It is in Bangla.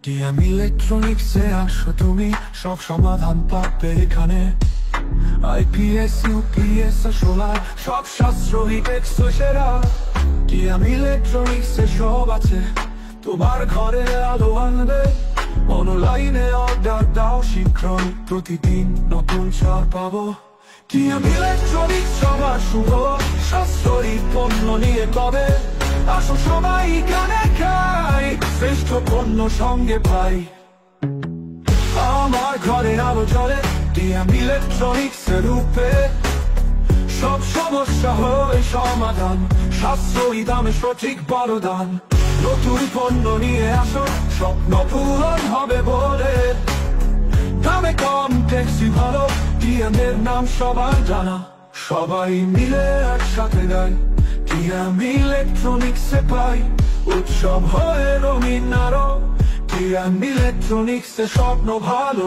টিএম ইলেকট্রনিক্সে আসো তুমি, সব সমাধান পাবে এখানে। আইপিএস ইউপিএস সোলার সব সাশ্রয়ী টেকসই সেরা। টিএম ইলেকট্রনিক্সে সব আছে, তোমার ঘরে আলো আনবে। অনলাইনে অর্ডার দাও শীঘ্রই, প্রতিদিন নতুন ছাড় পাবো। টিএম ইলেকট্রনিক্স সবার শুভ, সাশ্রয়ী পণ্য নিয়ে কবে। আসো সবাই এখানে খাই, শ্রেষ্ঠ পণ্য সঙ্গে পাই। আমার ঘরে আলো জ্বলে টিএম ইলেকট্রনিক্স রূপে। সব সমস্যা হয় সমাধান, সাশ্রয়ী দামে সঠিক বরদান। নতুন পণ্য নিয়ে আসো, স্বপ্ন পূরণ হবে বলে। দামে কম টেকসই ভালো, টিএম এর নাম সবার জানা। সবাই মিলে একসাথে গাই, টিএম ইলেকট্রনিক্সে পাই। উৎসব হয়ে রঙিন আরো, টিএম ইলেকট্রনিক্সে স্বপ্ন ভালো।